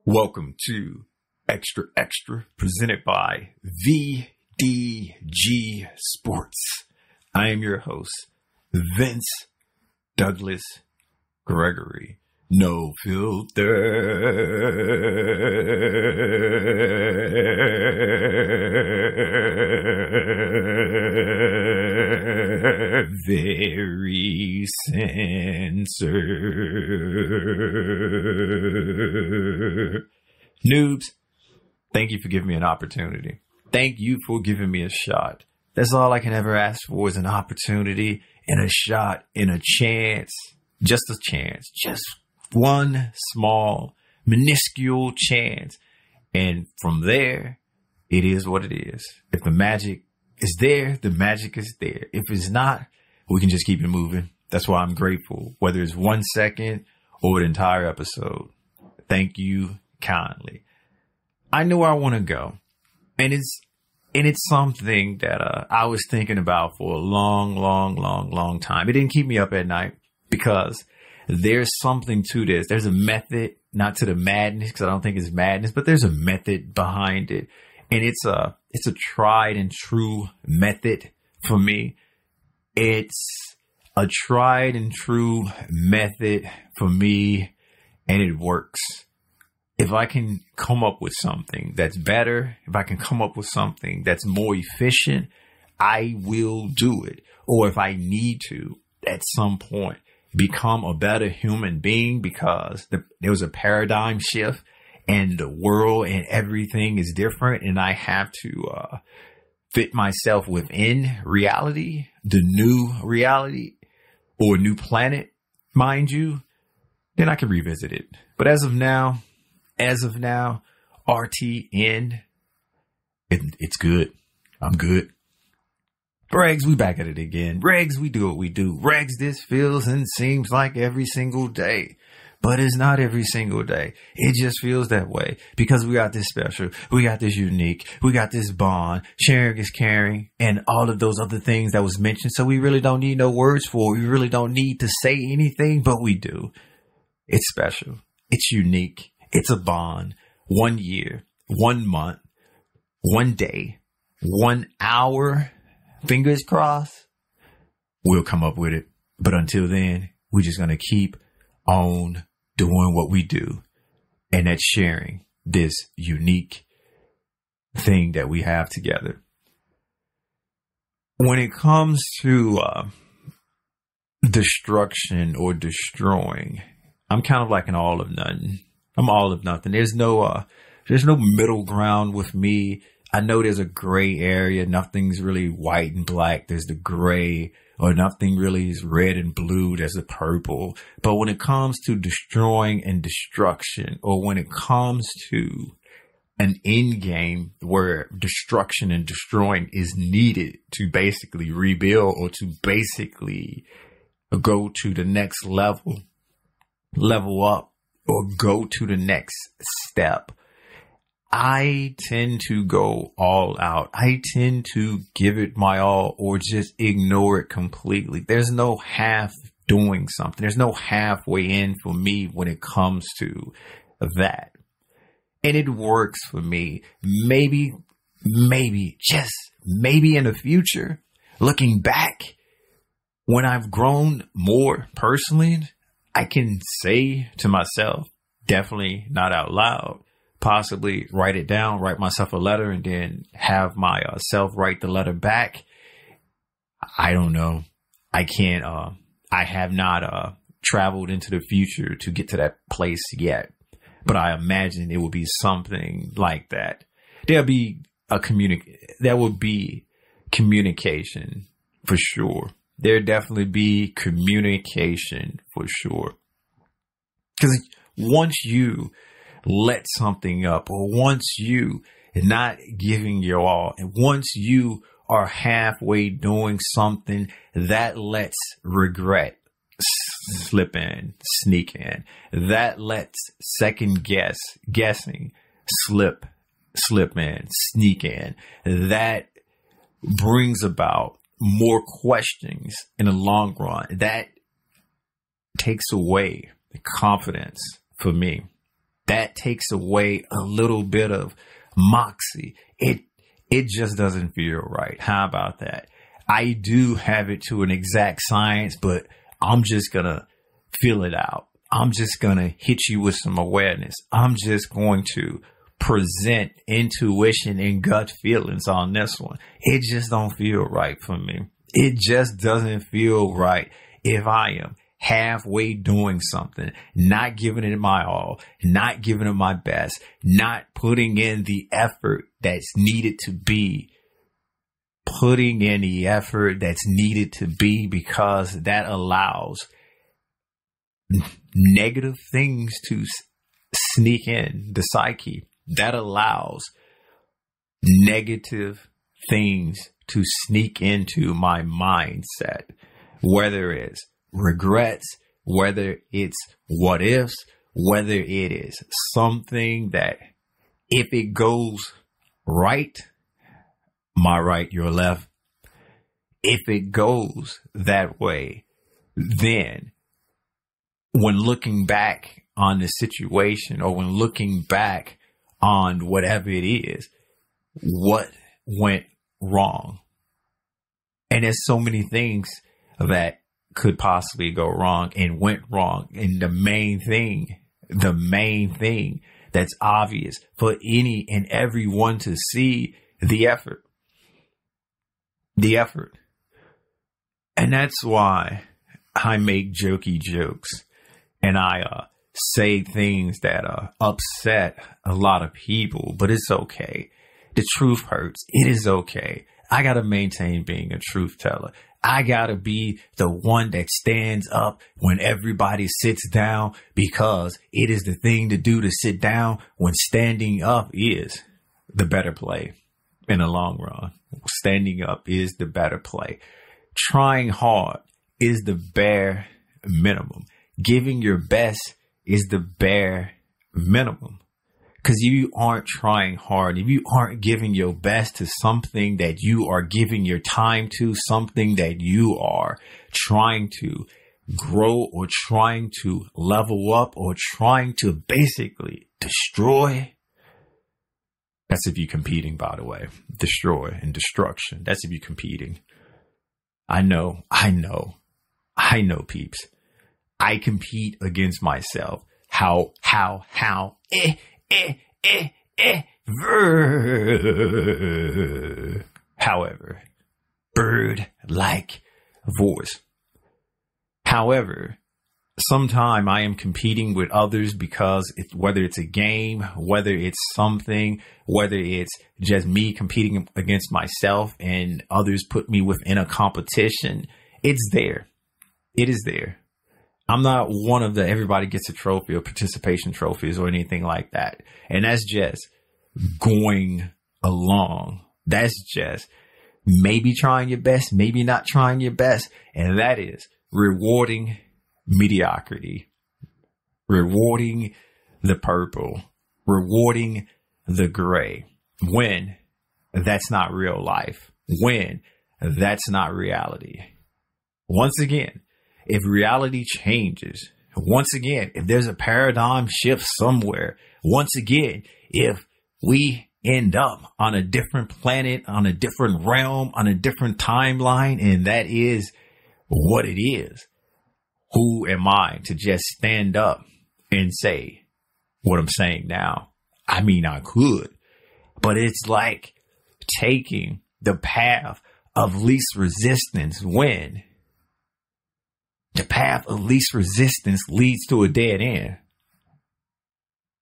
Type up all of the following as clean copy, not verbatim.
Welcome to Xtra, presented by VDG Sports. I am your host, Vince Douglas Gregory. No filter. Very censored. Noobs, thank you for giving me an opportunity. Thank you for giving me a shot. That's all I can ever ask for is an opportunity and a shot and a chance. Just a chance. Just one small, minuscule chance. And from there, it is what it is. If the magic is there, the magic is there. If it's not, we can just keep it moving. That's why I'm grateful, whether it's 1 second or the entire episode. Thank you kindly. I know where I want to go. And it's something that I was thinking about for a long time. It didn't keep me up at night because there's something to this. There's a method, not to the madness, because I don't think it's madness, but there's a method behind it. And it's a tried and true method for me. It's a tried and true method for me, and it works. If I can come up with something that's better, if I can come up with something that's more efficient, I will do it. Or if I need to, at some point, become a better human being because there was a paradigm shift and the world and everything is different, and I have to fit myself within reality, the new reality or new planet, mind you, then I can revisit it. But as of now, RTN, it's good. I'm good. Regs, we back at it again. Regs, we do what we do. Regs, this feels and seems like every single day. But it's not every single day. It just feels that way because we got this special. We got this unique. We got this bond. Sharing is caring and all of those other things that was mentioned. So we really don't need no words for it. We really don't need to say anything, but we do. It's special. It's unique. It's a bond. 1 year, 1 month, 1 day, 1 hour. Fingers crossed, we'll come up with it. But until then, we're just going to keep on doing what we do. And that's sharing this unique thing that we have together. When it comes to destruction or destroying, I'm kind of like an all of nothing. I'm all of nothing. There's no middle ground with me. I know there's a gray area. Nothing's really white and black. There's the gray, or nothing really is red and blue. There's the purple. But when it comes to destroying and destruction, or when it comes to an end game where destruction and destroying is needed to basically rebuild or to basically go to the next level up, or go to the next step, I tend to go all out. I tend to give it my all or just ignore it completely. There's no half doing something. There's no halfway in for me when it comes to that. And it works for me. Maybe, just maybe in the future, looking back, when I've grown more personally, I can say to myself, definitely not out loud, possibly write it down, write myself a letter, and then have myself write the letter back. I don't know. I can't, I have not traveled into the future to get to that place yet, but I imagine it will be something like that. There will be communication for sure. There definitely be communication for sure. Because once you let something up, or once you not giving your all, and once you are halfway doing something, that lets regret sneak in. That lets guessing slip in, sneak in. That brings about more questions in the long run. That takes away the confidence for me. that takes away a little bit of moxie. It just doesn't feel right. How about that? I do have it to an exact science, but I'm just going to feel it out. I'm just going to hit you with some awareness. I'm just going to present intuition and gut feelings on this one. It just don't feel right for me. It just doesn't feel right if I am halfway doing something, not giving it my all, not giving it my best, not putting in the effort that's needed to be, because that allows negative things to sneak in the psyche. That allows negative things to sneak into my mindset, whether it's regrets, whether it's what ifs, whether it is something that if it goes right, my right, your left, if it goes that way, then when looking back on the situation, or when looking back on whatever it is, what went wrong? And there's so many things that could possibly go wrong and went wrong. And the main thing that's obvious for any and everyone to see, the effort. And that's why I make jokey jokes and I say things that upset a lot of people, but it's okay. The truth hurts. It is okay. I got to maintain being a truth teller. I got to be the one that stands up when everybody sits down, because it is the thing to do to sit down when standing up is the better play in the long run. Standing up is the better play. Trying hard is the bare minimum. Giving your best is the bare minimum. Because you aren't trying hard, if you aren't giving your best to something that you are giving your time to, something that you are trying to grow or trying to level up or trying to basically destroy. That's if you're competing, by the way. Destroy and destruction. That's if you're competing. I know, peeps. I compete against myself. However, bird-like voice. However, sometime I am competing with others because whether it's a game, whether it's something, whether it's just me competing against myself and others put me within a competition, it's there. It is there. I'm not one of the everybody gets a trophy or participation trophies or anything like that. And that's just going along. That's just maybe trying your best, maybe not trying your best. And that is rewarding mediocrity, rewarding the purple, rewarding the gray, when that's not real life, when that's not reality. Once again, if reality changes, once again, if there's a paradigm shift somewhere, once again, if we end up on a different planet, on a different realm, on a different timeline, and that is what it is, who am I to just stand up and say what I'm saying now? I mean, I could, but it's like taking the path of least resistance when the path of least resistance leads to a dead end.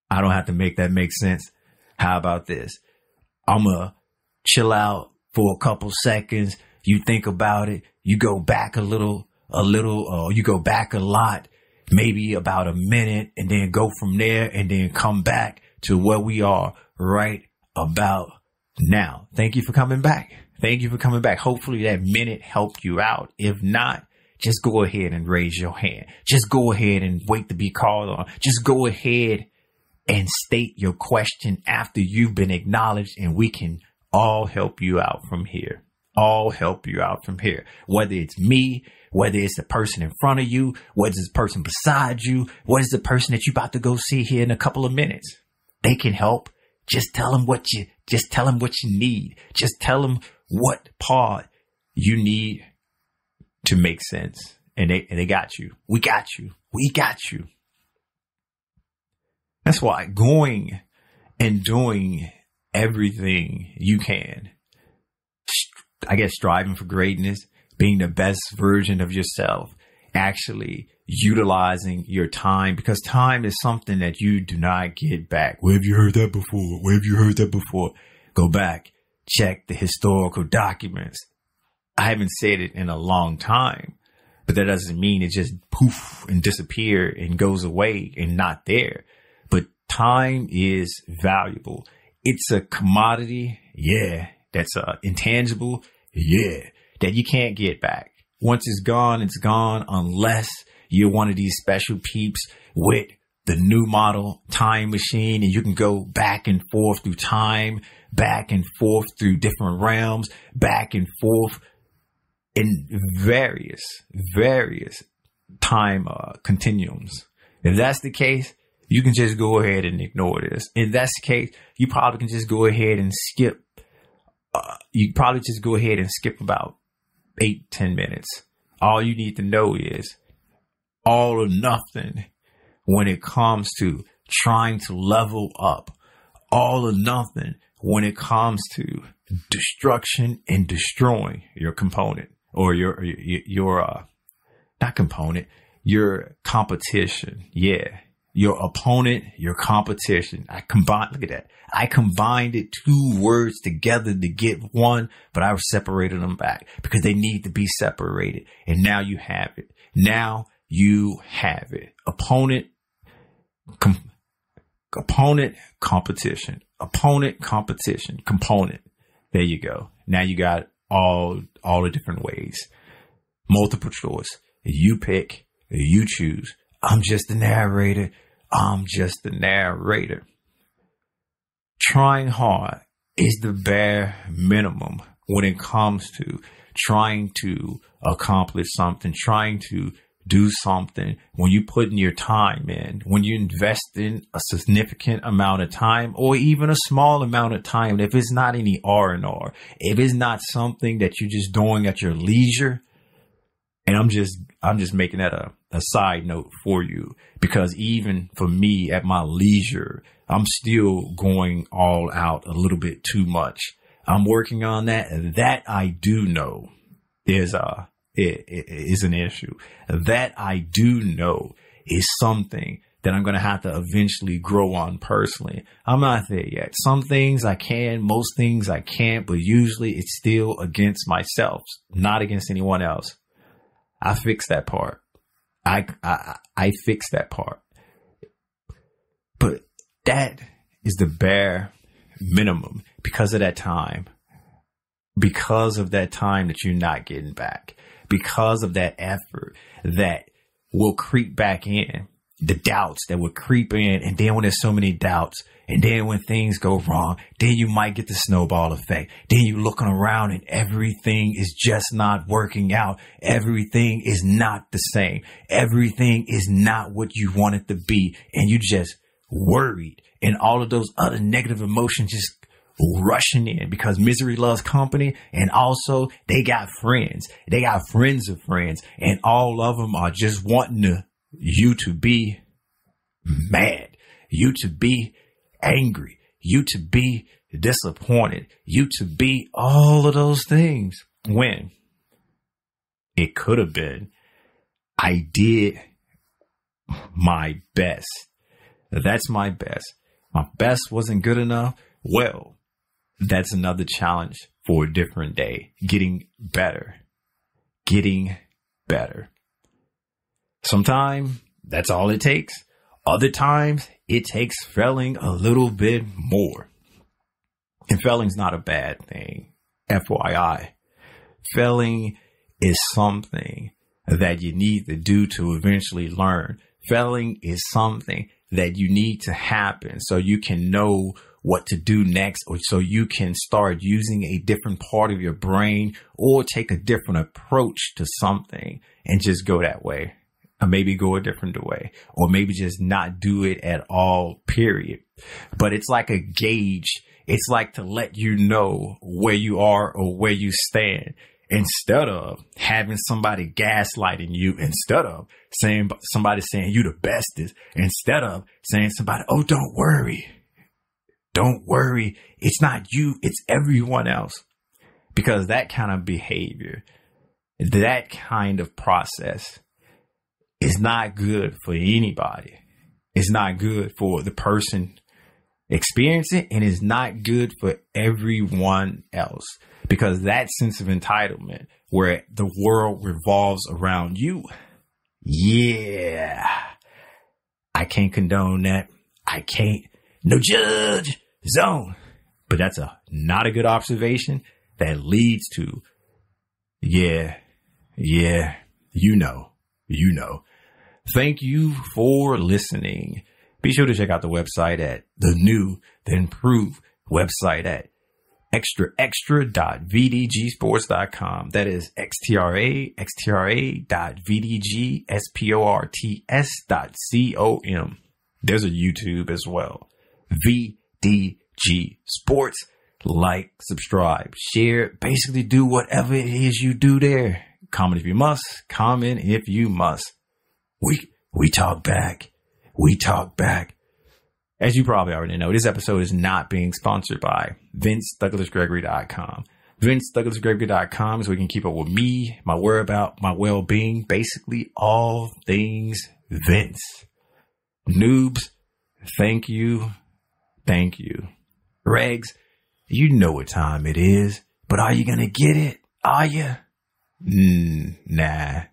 I don't have to make that make sense. How about this? I'm going to chill out for a couple seconds. You think about it. You go back you go back a lot, maybe about a minute, and then go from there and then come back to where we are right about now. Thank you for coming back. Hopefully that minute helped you out. If not, just go ahead and raise your hand. Just go ahead and wait to be called on. Just go ahead and state your question after you've been acknowledged, and we can all help you out from here. all help you out from here. Whether it's me, whether it's the person in front of you, whether it's the person beside you, whether it's the person that you're about to go see here in a couple of minutes. They can help. Just tell them what you need. Just tell them what part you need to make sense. And they got you. We got you. We got you. That's why going and doing everything you can, I guess, striving for greatness, being the best version of yourself, actually utilizing your time, because time is something that you do not get back. Where have you heard that before? Where have you heard that before? Go back, check the historical documents. I haven't said it in a long time, but that doesn't mean it just poof and disappear and goes away and not there. But time is valuable. It's a commodity. Yeah. That's intangible. Yeah. That you can't get back. Once it's gone, unless you're one of these special peeps with the new model time machine and you can go back and forth through time, back and forth through different realms, back and forth in various time continuums. If that's the case, you can just go ahead and ignore this. If that's the case, you probably can just go ahead and skip. About 8-10 minutes. All you need to know is all or nothing when it comes to trying to level up. All or nothing when it comes to destruction and destroying your component or your not component, your competition. Yeah. Your opponent, your competition. Look at that. I combined it 2 words together to get one, but I separated them back because they need to be separated. And now you have it. Now you have it. Opponent, competition. Opponent, competition, component. There you go. Now you got all the different ways. Multiple choice. You pick, you choose. I'm just the narrator. Trying hard is the bare minimum when it comes to trying to accomplish something, trying to do something. When you put in your time in, when you invest in a significant amount of time or even a small amount of time, if it's not any R&R, if it's not something that you're just doing at your leisure, and I'm just making that a side note for you, because even for me at my leisure, I'm still going all out a little bit too much. I'm working on that. That I do know is an issue. That I do know is something that I'm going to have to eventually grow on personally. I'm not there yet. Some things I can, most things I can't, but usually it's still against myself, not against anyone else. I fixed that part. I fixed that part. But that is the bare minimum because of that time. Because of that time that you're not getting back. Because of that effort that will creep back in. The doubts that will creep in. And then when there's so many doubts, and then when things go wrong, then you might get the snowball effect. Then you're looking around and everything is just not working out. Everything is not the same. Everything is not what you want it to be. And you just worried. And all of those other negative emotions just rushing in because misery loves company. And also they got friends. They got friends of friends. And all of them are just wanting you to be mad. You to be angry, you to be disappointed, you to be all of those things, when it could have been, I did my best. That's my best. My best wasn't good enough. Well, that's another challenge for a different day. Getting better. Sometimes that's all it takes. Other times, it takes failing a little bit more. And failing's not a bad thing. FYI. Failing is something that you need to do to eventually learn. Failing is something that you need to happen so you can know what to do next, or so you can start using a different part of your brain or take a different approach to something and just go that way, or maybe go a different way, or maybe just not do it at all, period. But it's like a gauge. It's like to let you know where you are or where you stand, instead of having somebody gaslighting you, instead of saying somebody saying you the bestest, instead of saying somebody, oh, don't worry. Don't worry. It's not you. It's everyone else. Because that kind of behavior, that kind of process is not good for anybody. It's not good for the person experiencing it, and it's not good for everyone else, because that sense of entitlement where the world revolves around you. Yeah. I can't condone that. I can't. No judge zone. But that's not a good observation that leads to, yeah, you know. Thank you for listening. Be sure to check out the website at the new, the improved website at extra.vdgsports.com. That is extra.vdgsports.com. There's a YouTube as well. VDG Sports. Like, subscribe, share, basically do whatever it is you do there. Comment if you must. Comment if you must. We talk back. We talk back. As you probably already know, this episode is not being sponsored by VinceDouglasGregory.com. VinceDouglasGregory.com is where you can keep up with me, my whereabouts, my well-being, basically all things Vince. Noobs, thank you. Thank you. Regs, you know what time it is, but are you going to get it? Are you? Nah.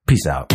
Peace out.